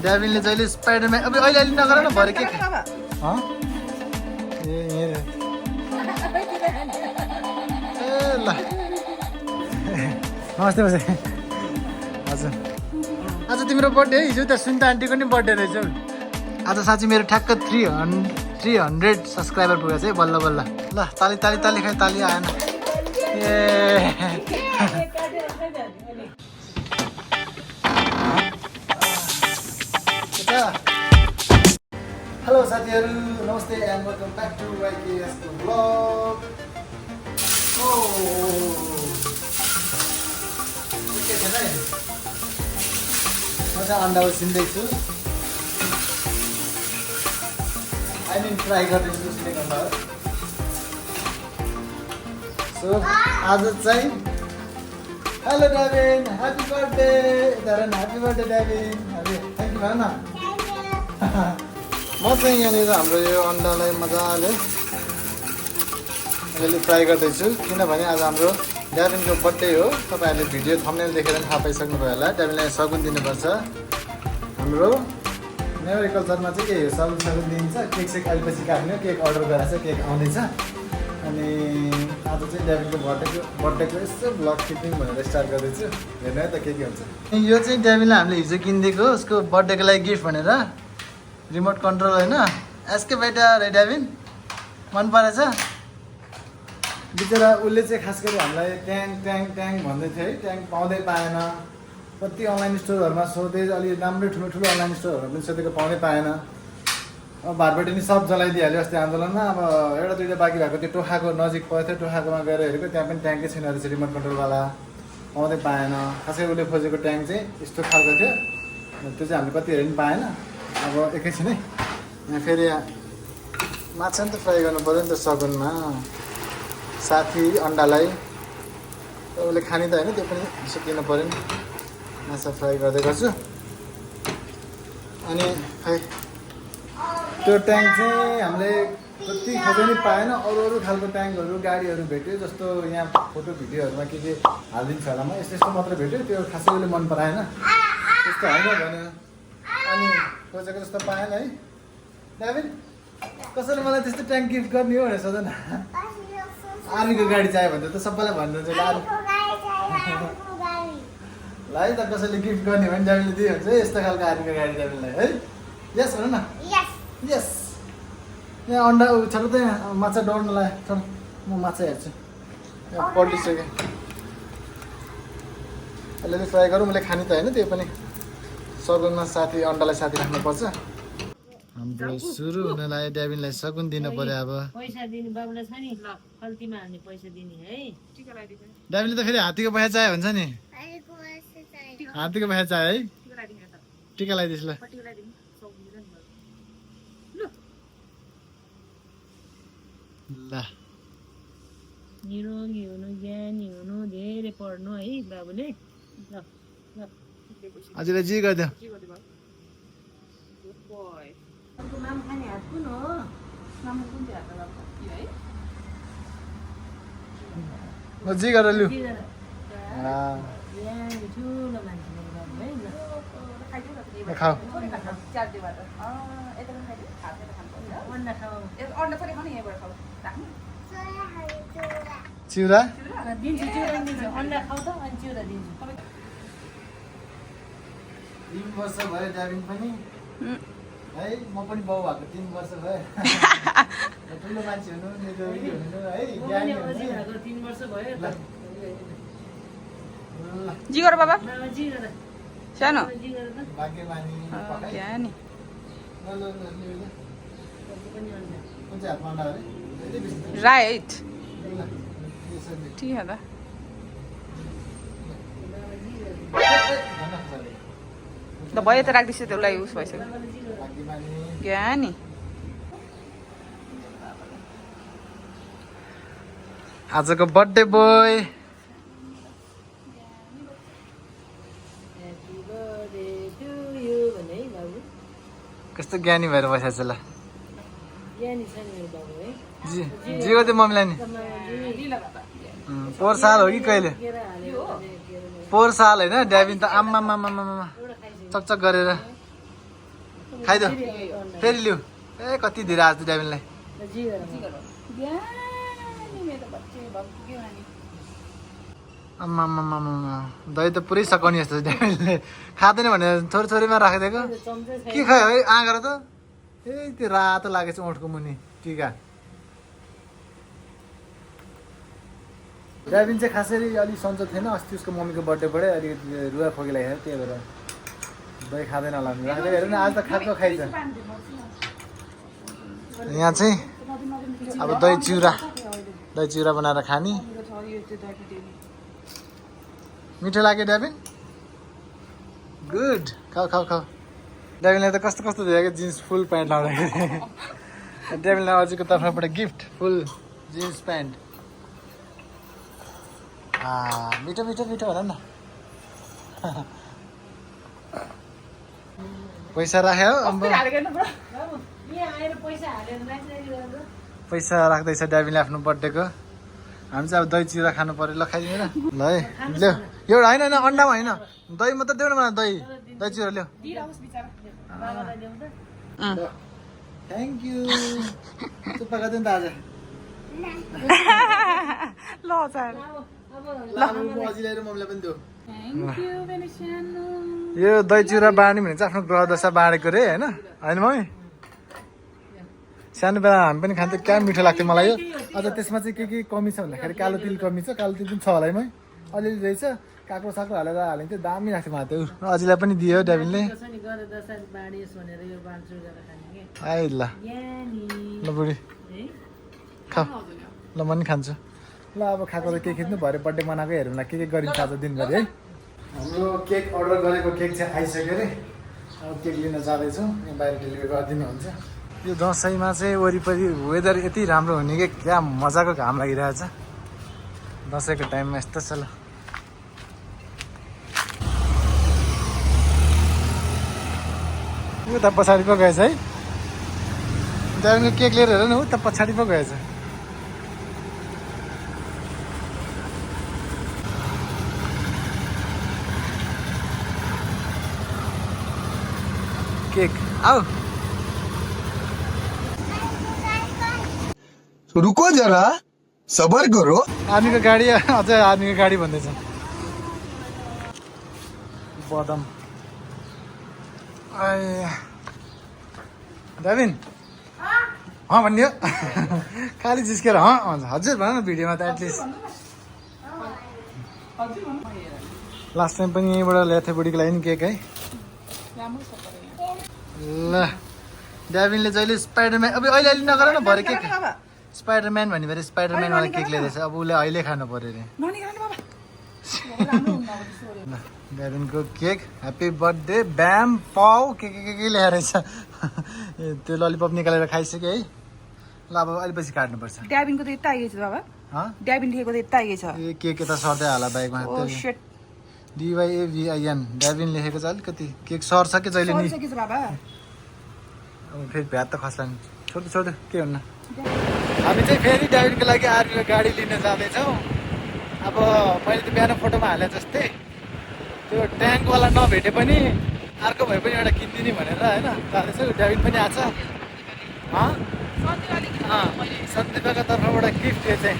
ड्याभिनले जहिले स्पाइडरम्यान अब अहिले अहिले नगर न भरे के ए ल नमस्ते बसे हजुर आज तिम्रो बर्थडे है हिजो त सुन्ता आन्टीको नि बर्थडे रहेछ आज साँच्ची मेरो ठ्याक्क 300 सब्सक्राइबर पुगेको छ है बल्ल बल्ल ल ताली ताली ताली खाइ ताली आएन ए हेलो साथीहरू नमस्ते and welcome back to YKS blog के छैन है म चाहिँ अन्डा उसिन्दैछु फ्राई गर्दैछु उसिनेको अन्डा सो आज चाहिँ hello Devin happy birthday happy birthday Devin thank you भन न म चाहिँ यहाँनिर हाम्रो यो अन्डालाई मजाले अलिअलि फ्राई गर्दैछु किनभने आज हाम्रो ड्याभिनको बर्थडे हो तपाईँहरूले भिडियो थम्बनेल देखेर पनि थाहा पाइसक्नुभयो होला ड्याभिनलाई सगुन दिनुपर्छ हाम्रो नेवारी कल्चरमा चाहिँ के हो सगुन दिन्छ केक सेक अलिपछि काट्ने केक अर्डर गराएको छ केक आउँदैछ अनि आज चाहिँ ड्याभिनको बर्थडेको यसो ब्लग क्लिपिङ भनेर स्टार्ट गर्दैछु हेर्नु है त के हुन्छ यो चाहिँ ड्याभिनलाई हामीले हिजो किनिदिएको उसको बर्थडेको लागि गिफ्ट भनेर रिमोट कन्ट्रोल होइन एसके बेटा रे ड्याभिन मन परेछ बिचरा उसले चाहिँ खास गरी हामीलाई ट्याङ भन्दै थियो है ट्याङ पाउँदै पाएन कति अनलाइन स्टोरहरूमा सोधे अलि राम्रै ठुलो अनलाइन स्टोरहरूमा पनि सोधेको पाउँदै पाएन अब भारबाट नि सब जलाइदिइहाल्यो अस्ति आन्दोलनमा अब एउटा दुईवटा बाँकी भएको त्यो टोखाको नजिक पर्थ्यो टोखाकोमा गएर हेरेको त्यहाँ पनि ट्याङ्कै छैन रहेछ रिमोट कन्ट्रोलवाला पाउँदै पाएन खासै उसले खोजेको ट्याङ चाहिँ यस्तो खालको थियो त्यो चाहिँ हामीले कति हेरे पनि पाएन अब एकैछिन है यहाँ फेरि माछा नि त फ्राई गर्नु पऱ्यो नि त सगुनमा साथी अन्डालाई उसले खाने त होइन त्यो पनि सिकिनु पऱ्यो नि माछा फ्राई गर्दै गर्छु अनि खै त्यो ट्याङ चाहिँ हामीले जति खोज्दै नि पाएन अरू खालको ट्याङ्कहरू गाडीहरू भेट्यो जस्तो यहाँ फोटो भिडियोहरूमा के हालिदिन्छ होला म यस्तो मात्र भेट्यो त्यो खासै उसले मन पराएन त्यस्तो होइन भन्यो अनि खोजेको जस्तो पाएन है ड्याभिन कसैले मलाई त्यस्तो ट्याङ्क गिफ्ट गर्ने हो भनेर सोध न आर्मीको गाडी चाहियो भने त सबैलाई भनिदिन्छ ल है त कसैले गिफ्ट गर्ने भने ड्याभिनले दियो भने चाहिँ यस्तो खालको आर्मीको गाडी ड्याभिनलाई है यस भन न यस यहाँ अन्डा छोड त यहाँ माछा डढ्नलाई छोड म माछा हेर्छु यहाँ पल्टिसक्यो अलिअलि फ्राई गरौँ उसले खाने त होइन त्यो पनि सगुनमा साथी अन्डालाई साथी राख्नुपर्छ हाम्रो सुरु हुनलाई ड्याभिनलाई सगुन दिनु पर्यो अब पैसा दिनु बाबुलाई छ नि ल खल्तीमा हाल्ने पैसा दिने है ड्याभिनले त फेरि हात्तीको पैसा चाहियो भन्छ नि हात्तीको पैसा चाहियो है टिका लगाइदिस् ल ल निरोगी हुनु ज्ञानी हुनु धेरै पढ्नु है बाबुले ल ल हजुरलाई जी गरिदेऊ म जी गरेर लु खाऊ चिउरा दिन्छु चिउरा दिन्छु अन्डा खाऊ त अनि चिउरा दिन्छु 3 वर्ष भयो ड्याभिन पनि है म पनि बाउ भएको 3 वर्ष भयो ठुलो मान्छे हुनु निरोगी हुनु है ज्ञानी हुनु 3 वर्ष भयो जी गर बाबा जी गर सानो भाग्यमानी ज्ञानी कुन चाहिँ हातमा अन्डा अरे राइट ठीक है त ल भयो त राख्दैछु त्यसलाई उस भइसक्यो ज्ञानी आजको बर्थडे बोय कस्तो ज्ञानी भएर बसेको छ ल जी हो त्यो मम्मीलाई नि पोहोर साल हो कि कहिले पोहोर साल होइन ड्याभिन त आम्मा चकचक गरेर खाइदेऊ फेरि लिऊ ए कति धेरै आज ड्याबिनलाई आम्मामामा दही त पुरै सकाउने जस्तो ड्याबिनले खाँदैन भने छोरीमा राखिदिएको के खायो है आँगर त ए त्यो रातो लागेछ ओठको मुनि टिका ड्याबिन चाहिँ खासै अलिक सन्चो थिएन अस्ति उसको मम्मीको बर्थडेबाटै अलिकति रुवा खोकी लागेको त्यही भएर दही खाँदैन होला राख्दै हेर न आज त खाएको खाइन्छ यहाँ चाहिँ अब दही चिउरा बनाएर खाने मिठो लाग्यो ड्याबिन गुड खाऊ ड्याबिनलाई त कस्तो कस्तो देखेको जिन्स फुल प्यान्ट लाउँदाखेरि ड्याबिनलाई अझैको तर्फबाट गिफ्ट फुल जिन्स प्यान्ट मिठो भन न पैसा राख्यो पैसा राख्दैछ ड्याबिनले आफ्नो बर्थडेको हामी चाहिँ अब दही चिउरा खानु पर्यो ल खाइदिनु ल है ल्याऊ एउटा होइन अन्डामा होइन दही मात्रै देऊ न मलाई दही चिउरा ल्याऊ थ्याङ्क यू चुप्पा गरिदिनु त आज ल सर अजिलाई र मम्मीलाई पनि देऊ यो दही चिउरा बाँड्ने भने चाहिँ आफ्नो ग्रह दशा बाँडेको रे होइन मम्मी सानो बेला हामी पनि खान्थ्यौँ क्या मिठो लाग्थ्यो मलाई यो अझ त्यसमा चाहिँ के कमी छ भन्दाखेरि कालो तिल कमी छ कालो तिल पनि छ होला है मै अलिअलि रहेछ काँक्रो साक्रो हालेर हालिन्थ्यो दामी लाग्थ्यो मलाई त्यो अझैलाई पनि दियो ड्याबिनले आइ ल बुढी खा ल म पनि खान्छु ल अब खाएको त केक खिच्नु भरे बर्थडे मनाएको हेरौँ न के गरिन्छ आज दिनभरि है हाम्रो केक अर्डर गरेको केक चाहिँ आइसक्यो अरे अब केक लिन जाँदैछौँ यहाँ बाहिर डेलिभरी गरिदिनुहुन्छ यो दसैँमा चाहिँ वरिपरि वेदर यति राम्रो हुने कि क्या मजाको घाम लागिरहेछ दसैँको टाइममा यस्तो छ ल उता पछाडि पो गएछ है ड्याबिनको केक लिएर हेर न उता पछाडि पो गएछ केक आऊ रुको जरा सबर करो आर्मीको गाडी अझै आर्मीको गाडी भन्दैछ बदम ड्याबिन भन्यो खालि जिस्केर भन्छ हजुर भन न भिडियोमा त एटलिस्ट लास्ट टाइम पनि यहीँबाट ल्याएको थियो बुढीको लागि नि केक है ल ड्याबिनले जहिले स्पाइडरम्यान अब अहिले नगर न भरे केक स्पाइडरम्यान भन्ने भएर स्पाइडरम्यानवाला केक ल्याइदिएछ अब उसले अहिले खानु पर्यो अरे ड्याबिनको केक ह्याप्पी बर्थडे ब्याम पाउ के ल्याएर रहेछ त्यो ललिपप निकालेर खाइसक्यो है ल अब अलिपछि काट्नुपर्छ ड्याबिनको त यता आइगएछ बाबा ड्याबिन लेखेको त यता आइगएछ ए केक यता सर्दै होला बाइकमा DYAVIN ड्याबिन लेखेको छ अलिकति केक सर्छ कि जहिले नि अब फेरि भ्याट त खस्ला नि छोड्नु के हुन्न हामी चाहिँ फेरि ड्याबिनको लागि आर्मीको गाडी लिन जाँदैछौँ अब मैले त बिहान फोटोमा हाले जस्तै त्यो ट्याङ्कवाला नभेटे पनि अर्को भए पनि एउटा किनिदिने भनेर होइन जाँदैछु ड्याबिन पनि आएको छ सन्दिपाको तर्फबाट गिफ्ट यो चाहिँ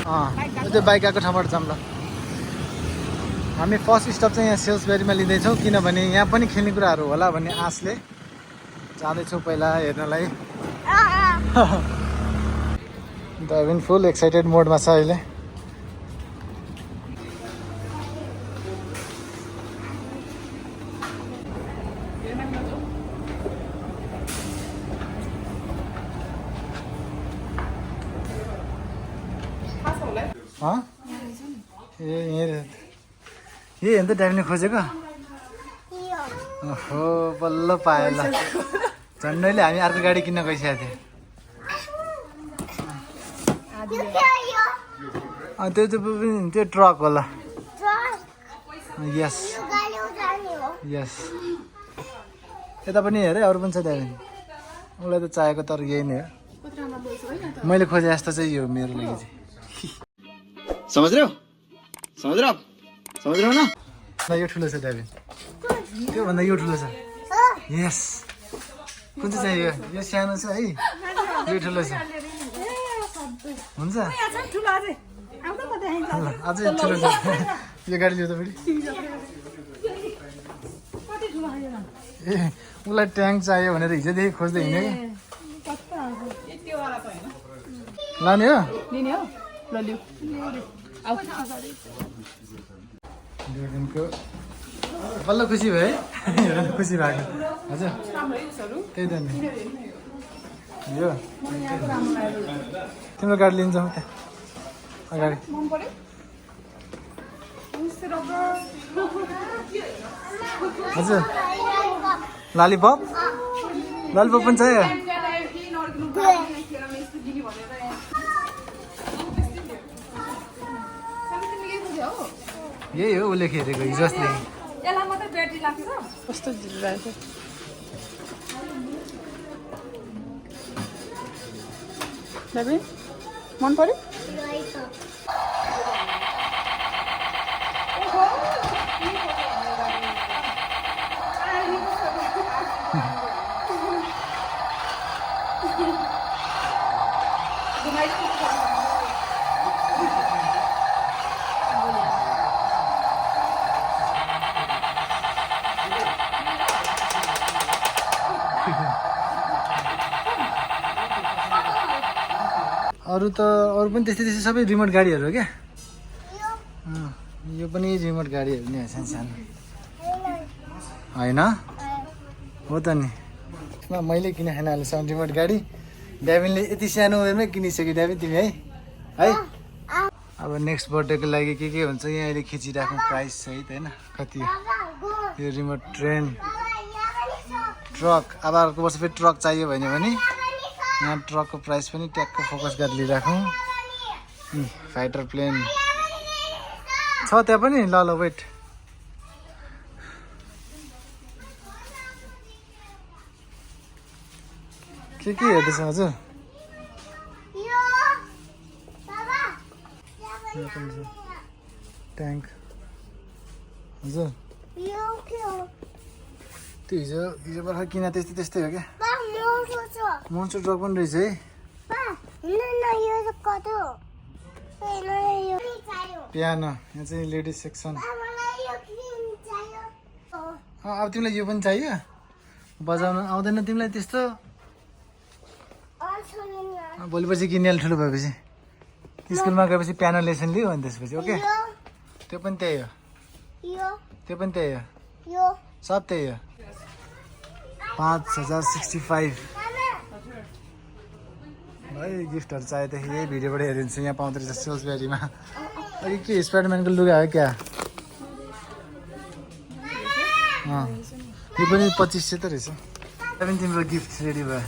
त्यो बाइक आएको ठाउँबाट जाऊँ ल हामी फर्स्ट स्टप चाहिँ यहाँ सेल्सबेरीमा लिँदैछौँ किनभने यहाँ पनि खेल्ने कुराहरू होला भन्ने आशले जाँदैछौँ पहिला हेर्नलाई ड्याबिन फुल एक्साइटेड मोडमा छ अहिले ए हेर्नु त ड्याबिनले खोजेको ओहो बल्ल पायो ल झन्डैले हामी अर्को गाडी किन्न गइसकेको थियो त्यो ट्रक होला यस यस यता पनि हेरेँ अरू पनि छ ड्याबिन उसलाई त चाहिएको तर यही नै हो मैले खोजे जस्तो चाहिँ यो मेरो लागि चाहिँ समझ रहे हो ना यो ठुलो छ ड्याबिन त्योभन्दा यो ठुलो छ यस कुन चाहिँ चाहियो यो सानो छ है यो ठुलो छ हुन्छ ल अझै ठुलो छ यो गाडी ल्याउँदा फेरि ए उसलाई ट्याङ्क चाहियो भनेर हिजोदेखि खोज्दै हिँड्यो कि लाने हो ड्याबिनको बल्ल खुसी भयो है हेरेर खुसी भएको हजुर त्यही त नि यो तिम्रो गाडी लिन्छौँ त्यहाँ अगाडि हजुर लालीपप लालीपप पनि चाहियो यही हो उसले खेलेको हिजो अस्ति कस्तो झिल्लाएको ड्याबिन मन पर्यो अरू पनि त्यस्तै त्यस्तै सबै रिमोट गाडीहरू हो क्या यो पनि रिमोट गाडीहरू नि सानो सानो होइन हो त नि मैले किन खान हालेँ रिमोट गाडी ड्याबिनले यति सानो उयोमै किनिसक्यो ड्याबिन तिमी है अब नेक्स्ट बर्थडेको लागि के हुन्छ यहाँ अहिले खिचिराख्नु प्राइस सहित होइन कति यो रिमोट ट्रेन ट्रक अब अर्को वर्ष फेरि ट्रक चाहियो भने यहाँ ट्रकको प्राइस पनि ट्याक्क फोकस गरेर लिइराखौँ फाइटर प्लेन छ त्यहाँ पनि ल वेट के हेर्दैछ हजुर ट्याङ्क हजुर त्यो हिजो भर्खर किन त्यस्तै हो क्या मोन्सो ट्रक पनि रहेछ है पियानो यहाँ चाहिँ लेडिज सेक्सन अब तिमीलाई यो पनि चाहियो बजाउन आउँदैन तिमीलाई त्यस्तो भोलि पछि किनिहाल्नु ठुलो भएपछि स्कुलमा गएपछि पियानो लेसन लियो अनि त्यसपछि ओके त्यो पनि त्यही हो त्यो पनि त्यही हो सब त्यही हो 5065 भाइ गिफ्टहरू चाहियो त यही भिडियोबाट हेरिन्छ यहाँ पाउँदो रहेछ सेल्सबेरीमा अघि के स्पाइडरम्यानको लुगा हो क्या यो पनि 2500 त रहेछ पनि तिम्रो गिफ्ट रेडी भयो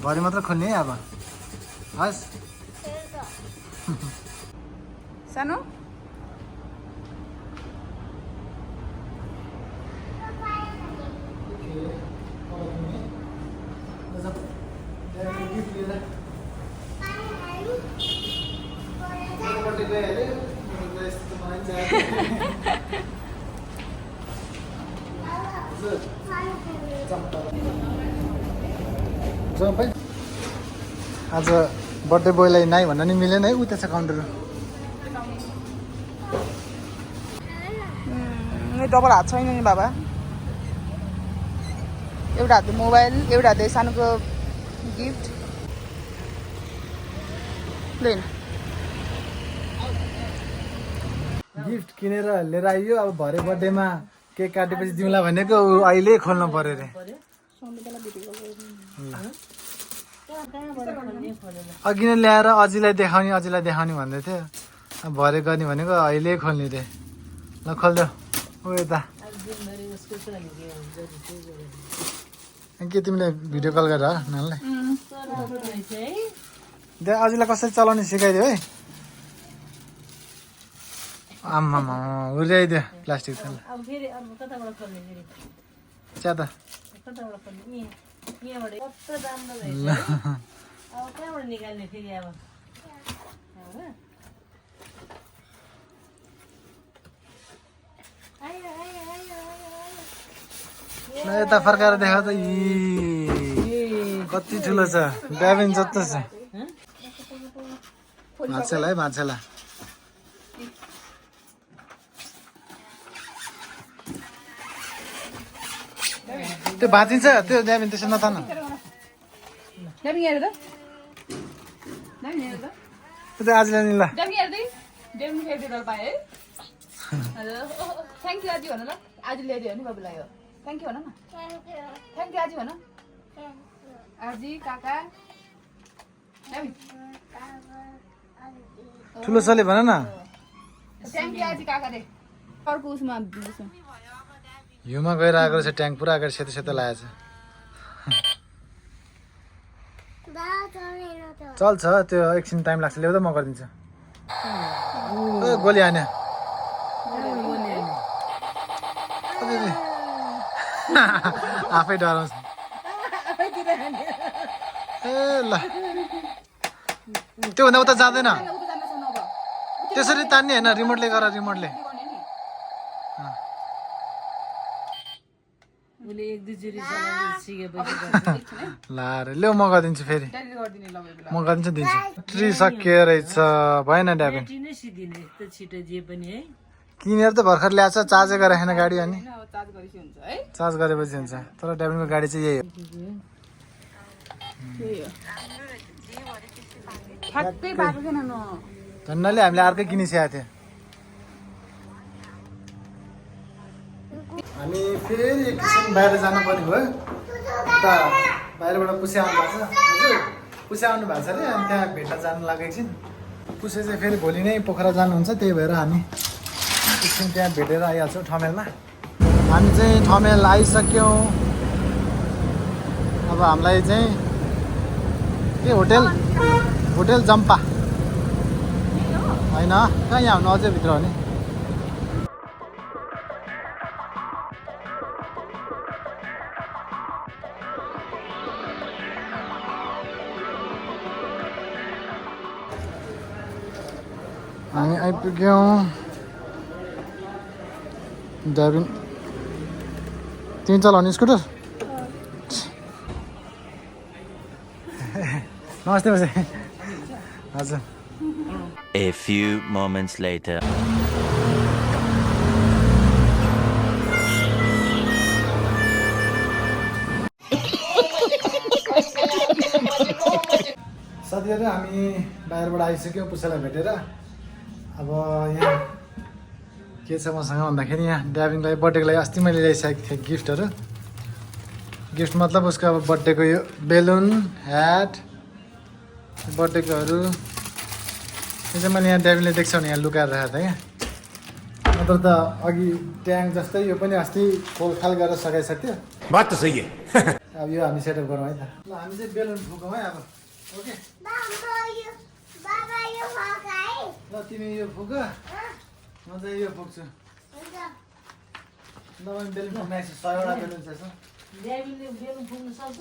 भरे मात्र खोल्ने है अब हस् सानो आज बर्थडे बोयलाई नाइ भन्न नि मिलेन है उता छ काउन्टर डबल हात छैन नि बाबा एउटा हात मोबाइल एउटा हात सानोको गिफ्ट लिन गिफ्ट किनेर लिएर आइयो अब भरे बर्थडेमा केक काटेपछि दिउँला भनेको अहिले खोल्नु पर्यो रे अघि नै ल्याएर अझैलाई देखाउने भन्दै थियो अब भरे गर्ने भनेको अहिले खोल्ने रे ल खोल्देऊ ओ यता के तिमीले भिडियो कल गरेर नानीलाई अझैलाई कसरी चलाउने सिकाइदियो है आम्मा उर्याइदियो प्लास्टिक च्या त यता फर्काएर देखा त यी कति ठुलो छ ड्याबिन जस्तो छ माछेला है माछेला त्यो भाँचिन्छ त्यो ड्याबिन त्यसो नतान ड्याबिङ हेर त ड्याबिङ हेर त त्यो आज ल्याउने ल ड्याबिङ हेर त ड्याबिङ फेरि डर पाए है हजुर थ्याङ्क यू आजी भन ल आज ल्याइदियो नि बाबुलाई हो थ्याङ्क यू भन न थ्याङ्क यू आजी भन आजी काका ड्याबिङ ठुलो सले भन न थ्याङ्क यू आजी काका रे अर्को उसमा हिउँमा गएर आएको रहेछ ट्याङ्क पुरा अगाडि सेतो सेतो लागेको छ चल्छ त्यो एकछिन टाइम लाग्छ ल्याउँदा म गरिदिन्छु गोली हान्यो आफै डराउँछ ए ल त्योभन्दा उता जाँदैन त्यसरी तान्ने होइन रिमोटले गर रिमोटले ला ल्याउ म गरिदिन्छु फेरि म गरिदिन्छु दिन्छु ट्री सकियो रहेछ भएन ड्याबिन किनेर त भर्खर ल्याएको छ चार्जै गरेन गाडी अनि चार्ज गरेपछि हुन्छ तर ड्याबिनको गाडी चाहिँ यही हो धन्नले हामीले अर्कै किनिसकेको थियो हामी फेरि एकछिन बाहिर जानु पर्ने भयो उता बाहिरबाट पुसे आउनु भएको छ हजुर पुसे आउनु भएको छ अरे अनि त्यहाँ भेट्न जानु लाग्यो एकछिन पुसे चाहिँ फेरि भोलि नै पोखरा जानुहुन्छ त्यही भएर हामी एकछिन त्यहाँ भेटेर आइहाल्छौँ ठमेलमा हामी चाहिँ ठमेल आइसक्यौँ अब हामीलाई चाहिँ के होटेल जम्पा होइन कहाँ यहाँ हुनु अझै भित्र हो नि हामी आइपुग्यौँ ड्याबिन तिमी चलाउने स्कुटर नमस्ते बजे हजुर A few moments later. साथीहरू हामी बाहिरबाट आइसक्यौँ पुसालाई भेटेर अब यहाँ के छ मसँग भन्दाखेरि यहाँ ड्याबिङलाई बर्थडेको लागि अस्ति मैले ल्याइसकेको थिएँ गिफ्टहरू गिफ्ट मतलब उसको अब बर्थडेको यो बेलुन ह्याट बर्थडेकोहरू यो चाहिँ मैले यहाँ ड्याबिङले देख्छ भने यहाँ लुकाएर राखेको थिएँ क्या नत्र त अघि ट्याङ्क जस्तै यो पनि अस्ति खोलखाल गरेर सघाइसक्यो बात त सही है अब यो हामी सेटअप गरौँ है त ल हामी चाहिँ बेलुन फुकौँ है अब ओके ल तिमी यो फुक म चाहिँ यो फुक्छु ल मैले बेलुन फुक्न 100वटा बेलुन छ यसो बेलुन फुक्नु सक्छ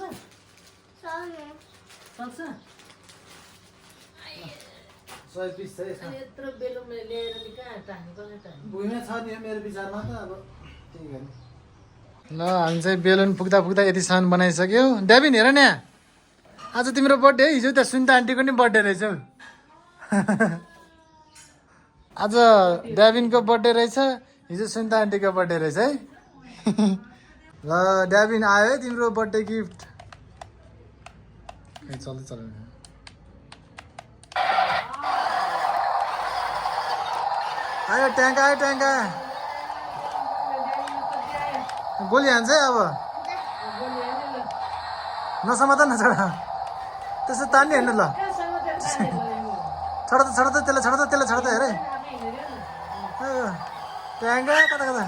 सक्छ 100 पिस छ यसमा यत्रो बेलुन ल्याएर नि कहाँ टाँग्नु कसले टाँग्नु भुइँमा छ नि मेरो विचारमा त अब त्यही गर्ने ल हामी चाहिँ बेलुन फुक्दा फुक्दा यतिसम्म बनाइसक्यो ड्याबिन हेर न आज तिम्रो बर्थडे हिजो त सुन्ता आन्टीको नि बर्थडे रहेछ हौ आज ड्याबिनको बर्थडे रहेछ हिजो सुन्ता आन्टीको बर्थडे रहेछ है ल ड्याबिन आयो है तिम्रो बर्थडे गिफ्ट चल्दै चल्नु आयो ट्याङ्क आयो ट्याङ्क आयो गोली हान्छ है अब नसमात न छोडा त्यसो तान्ने हेर्नु ल छोड त त्यसलाई छोड त हेरे ट्याङ्क कता कता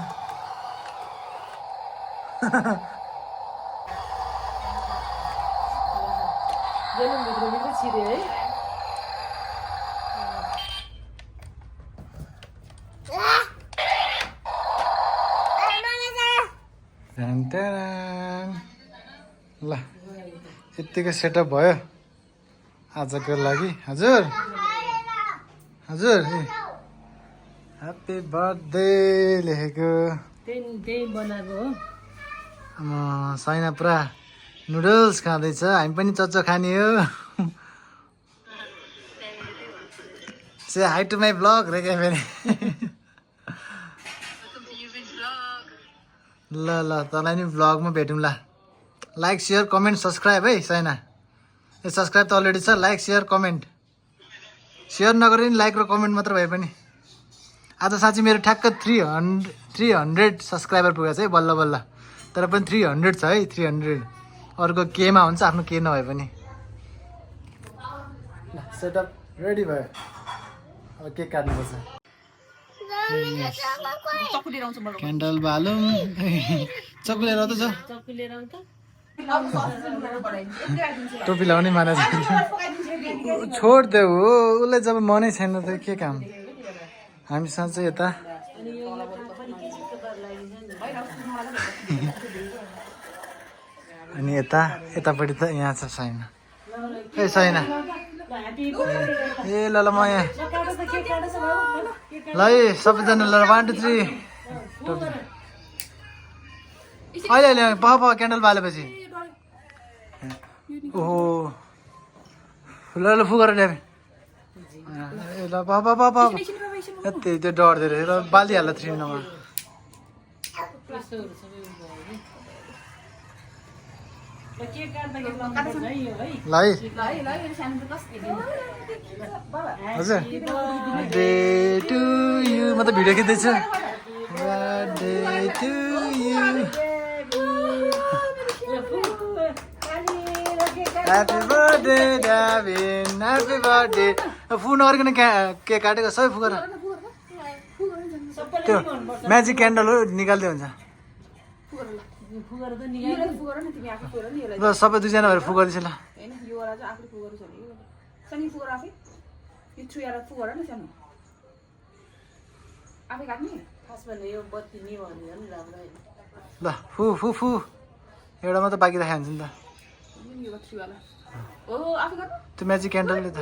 बेलुनभित्र छिरे है ल यत्तिकै सेटअप भयो आजको लागि हजुर हजुर ह्याप्पी बर्थडे लेखेको त्यही बनाएको हो सैना पुरा नुडल्स खाँदैछ हामी पनि चच्चो खाने हो से हाई टु माई ब्लग रे क्या फेरि ल ल तँलाई नि ब्लगमा भेटौँ ल लाइक सेयर कमेन्ट सब्सक्राइब है सैना ए सब्सक्राइब त अलरेडी छ लाइक सेयर कमेन्ट सेयर नगरे नि लाइक र कमेन्ट मात्र भए पनि आज साँच्ची मेरो ठ्याक्क 300 सब्सक्राइबर पुगेको छ है बल्ल बल्ल तर पनि 300 छ है 300 अर्को केमा हुन्छ आफ्नो के नभए पनि ल सेटअप रेडी भयो अब केक काट्नुपर्छ चक्कु लिएर आउँछु म क्यान्डल बालौँ चक्कु लिएर आउँदैछ चक्कु लिएर आउँछ टोपी लाउने माना छोड देऊ हो उसलाई जब मनै छैन त के काम हामीसँग चाहिँ यता अनि यतापट्टि त यहाँ छ सैना ए सैना ए ल ल म यहाँ ल है सबैजना ल 1 2 3 अहिले अहिले पह क्यान्डल बालेपछि ओहो ल ल फुगर ल्याए ए ल पह यति त्यो डढ्दै रहेछ ल बालिहाल्ला 3 नम्बर ल है हजुर डे टु यु म त भिडियो खिच्दैछु day to you happy birthday Devin happy birthday फु नगरिकन केक काटेको सबै फुगर त्यो म्याजिक क्यान्डल हो निकाल्दै हुन्छ ल सबै दुईजना भएर फुगर्दैछ ल ल फु फु फु एउटा मात्रै बाँकी राखेको हुन्छ नि त त्यो म्याजिक क्यान्डलले त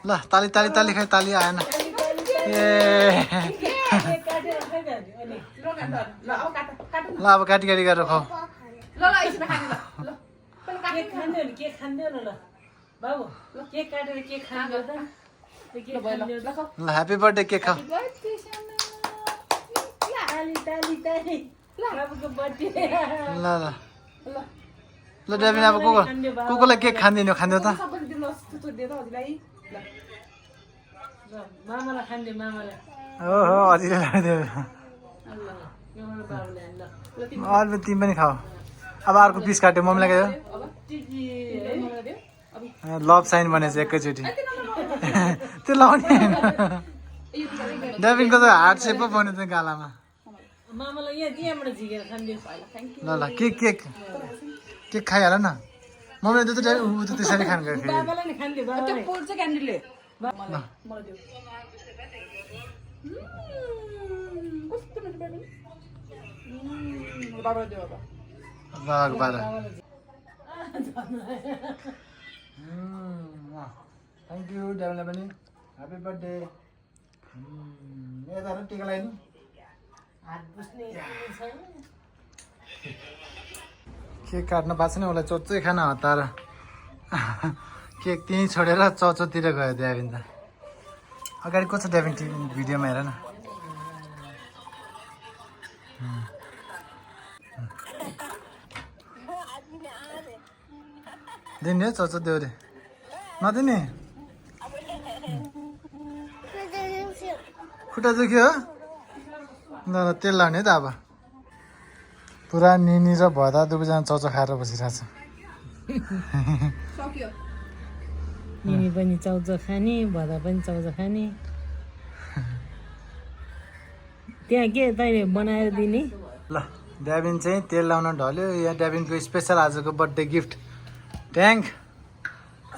ल ताली ताली ताली खाइ ताली आएन ए ल अब काटी काटी गरेर खाऊ ल ह्याप्पी बर्थडे केक खाऊ ल ल ल डेभिन अब को कोलाई केक खाँदिनौ खाँदै त ओहो अझै लगाइदियो अरू तिमी पनि खाऊ अब अर्को पिस काट्यो मम्मीलाई गयो लभ साइन बनेछ एकैचोटि त्यो लाउने होइन डेभिनको त हार्ट सेप पो बन्यो त गालामा ल ल केक केक केक खाइहाल न मम्मीले त ऊ त त्यसरी खानु गयो थ्याङ्क यू डेभिनलाई पनि ह्याप्पी बर्थडे यता टिका लगाइनु केक काट्न पाएको छैन उसलाई चोच्चै खान हतार केक त्यहीँ छोडेर चौचोतिर गयो डेभिन त अगाडि को छ डेभिन भिडियोमा हेर न दिने चौचो देऊ रे नदिने खुट्टा दुख्यो ल ल तेल लाउने है त अब पुरा निनी र भदा दुवैजना चौचो खाएर बसिरहेछ निनी पनि चाउचाउ खाने भदा पनि चाउचाउ खाने त्यहाँ के तैँले बनाएर दिने ल डेभिन चाहिँ तेल लाउन ढल्यो यहाँ डेभिनको स्पेसल आजको बर्थडे गिफ्ट ट्याङ्क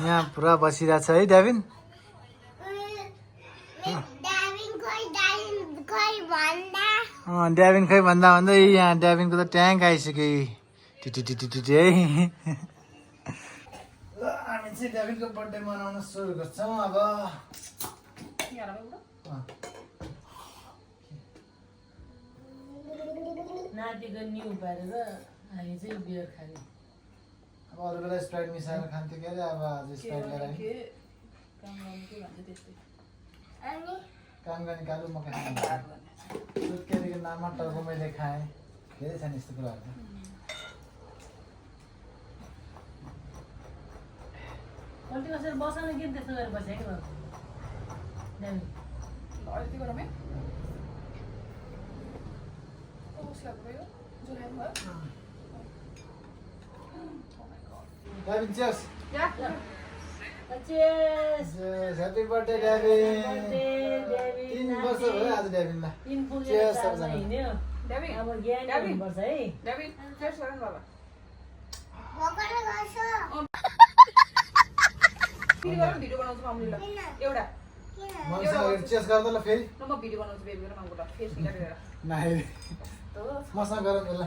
यहाँ पुरा बसिरहेछ है डेभिन डेभिन खै भन्दा भन्दै यहाँ डेभिनको त ट्याङ्क आइसक्यो टिटिटिटिटी है हामी चाहिँ डेभिनको बर्थडे मनाउन सुरु गर्छौँ अब सिँगारामा एउटा नातिको न्यु पारेर हामी चाहिँ बियर खाने अब अरू बेला स्प्राइट मिसाएर खान्थ्यो के अरे अब आज स्प्राइट लिएर आयो। काम गर्नु के भन्छ त्यस्तै काम गर्ने कालु म खाएँ सुत्केरीको नाममा टाउको मैले खाएँ धेरै छन् यस्तो कुराहरू पल्टी बसेर बसाउन किन त्यस्तो गरेर बसेको बाबु अलिकति गरौँ है Gavin, cheers. Cheers! Happy birthday, Gavin. 3 वर्ष भयो आज Gavinलाई। Cheers सबजना। अब ज्ञान गर्नुपर्छ है। डेभी cheers गरौँ बाबा फेरि गरौँ भिडियो बनाउँछु मामुलीलाई एउटा मसँग cheers गर्दा ल फेरि। ल म भिडियो बनाउँछु बेबी र मामुलाई फेस गरेर नाइ मसँग गरौँ ल।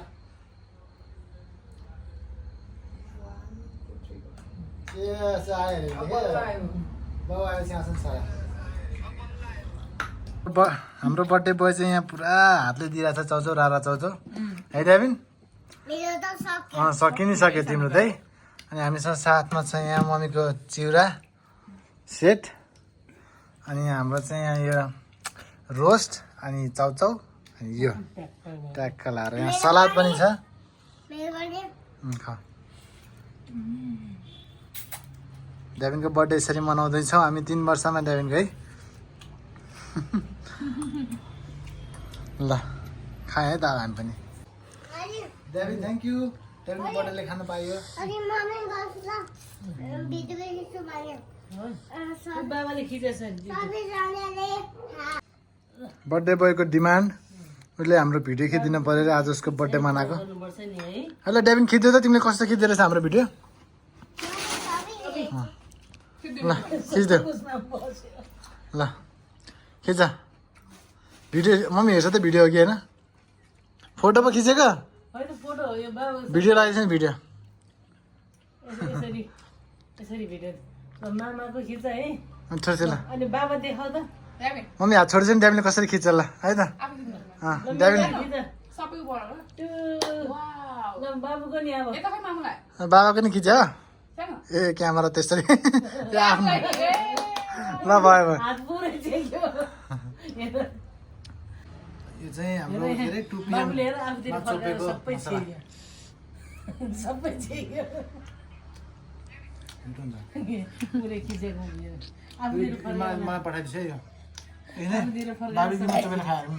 Cheers आयो रे। बाउ आयो सिंहासन साया। हाम्रो बर्थडे बोय चाहिँ यहाँ पुरा हातले दिइरहेछ चाउचाउ रारा चाउचाउ है डेभिन सकि नि सक्यो तिम्रो चाहिँ अनि हामीसँग साथमा छ यहाँ मम्मीको चिउरा सेट अनि हाम्रो चाहिँ यहाँ यो रोस्ट अनि चाउचाउ अनि यो ट्याक्क लाएर यहाँ सलाद पनि छ डेभिनको बर्थडे यसरी मनाउँदैछौँ हामी 3 वर्षमा डेभिनको है ल खाएँ है त हामी पनि डेभिन थ्याङ्क यू डेभिनको बर्थडेले खानु पाइयो बाबाले खिचेछ बर्थडे बोयको डिमान्ड उसले हाम्रो भिडियो खिचिदिनु पऱ्यो र आज उसको बर्थडे मनाएको गर्नुपर्छ नि है हेलो डेभिन खिच्यो त तिमीले कस्तो खिच्दो रहेछ हाम्रो भिडियो ल खिच्देऊ ल खिच भिडियो मम्मी हेर्छ त भिडियो हो कि होइन फोटो पो खिचेको होइन फोटो हो यो बाबा भिडियो लागेको छ नि भिडियो यसरी यसरी भिडियो मामाको खिच है अनि छोड्छ ल अनि बाबा देखाउ त डेभी मम्मी हात छोड्छ नि डेभिनले कसरी खिच्छ ल है त आफै खिच्नु डेभिन खिच सबै बनाउनु वाउ ल बाबुको नि अब यता खै मामुलाई बाबाको नि खिच्यो सानो ए क्यामेरा त्यसरी त्यो आफ्नो ल भयो भयो हात पुरै चेक्यो यो चाहिँ हाम्रो के अरे टुपी बाबुले हेर आफूतिर फर्काएर चोपेको सबै मसला। चेक्यो सबै चेक्यो पुरै खिचेको मेरो आफूतिर फर्काएर मलाई पठाइदिन्छ है यो आफूतिर फर्काएर बाबीले चोपेर खायो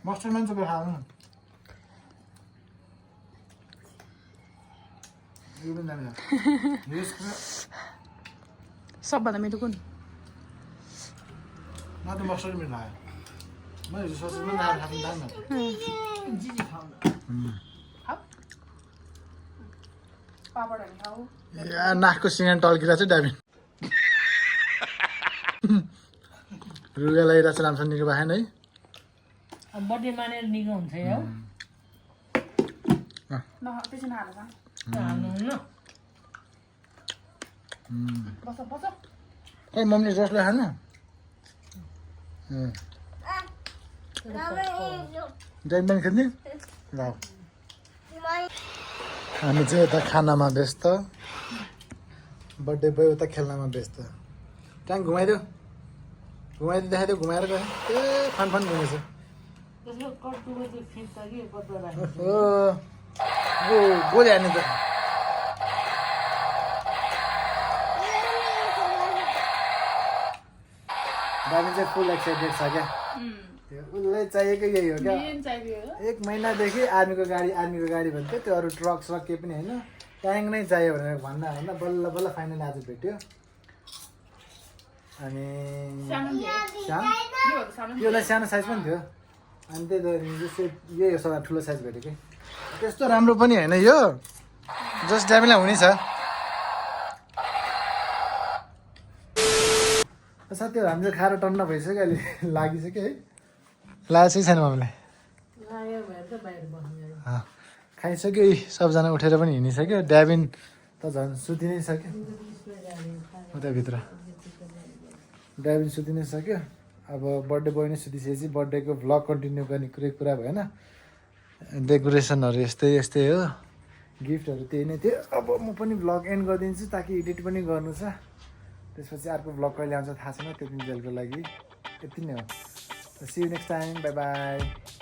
मस्टरमा पनि चोपेर खायो यो पनि दामी लाग्छ सबभन्दा मिठो कुन म त मस्टर्ड मिठो लाग्यो मैले सस पनि लगाएर खानु दामी जिजी खाउँ पापडहरू खाऊ या नाकको सिँगान टल्किरहेको छ डाबिन रुगा लगाइरहेको छ राम्रोसँग निको भएन है अब बर्थडे मानेर निको हुन्छ है हो न त्यसै नहाल्नु हाल्नुहुन्न बस बस ए मम्मीले जसले खानु डाइम पनि खेल्ने ल हामी चाहिँ यता खानामा व्यस्त बर्थडे बोय उता खेल्नमा व्यस्त ट्याङ घुमाइदेऊ देखाइदेऊ घुमाएर गयो ए फन घुमेछ त्यसको कट्टुको चाहिँ फिट्छ कि कत्रो राख्छ ओ गोली हान्ने त दामी चाहिँ फुल एक्साइटेड छ क्या उसलाई चाहिएको यही हो क्या मेन चाहियो 1 महिनादेखि आर्मीको गाडी भन्थ्यो त्यो अरू ट्रक स्रक केही पनि होइन ट्याङ नै चाहियो भनेर भन्दा बल्ल बल्ल फाइनल आज भेट्यो अनि योलाई सानो साइज पनि थियो अनि त्यही त जस्तै यही हो सबै ठुलो साइज भेट्यो कि त्यस्तो राम्रो पनि होइन यो जस्ट ड्यामीलाई हुने छ साथीहरू हामीले खाएर टन्न भइसक्यो अहिले लागिसक्यो है लागेको छैन मम्मीलाई लाग्यो भने त बाहिर बस्नु खाइसक्यो सबजना उठेर पनि हिँडिसक्यो ड्याबिन त झन् सुति नै सक्यो उताभित्र ड्राइभिङ सुति नै सक्यो अब बर्थडे बोय नै सुतिसकेपछि बर्थडेको भ्लग कन्टिन्यू गर्ने कुरा भएन डेकोरेसनहरू यस्तै हो गिफ्टहरू त्यही नै थियो अब म पनि भ्लग एन्ड गरिदिन्छु ताकि एडिट पनि गर्नु छ त्यसपछि अर्को भ्लग कहिले आउँछ थाहा छैन त्यो दिन जेलको लागि यति नै हो see you next time bye by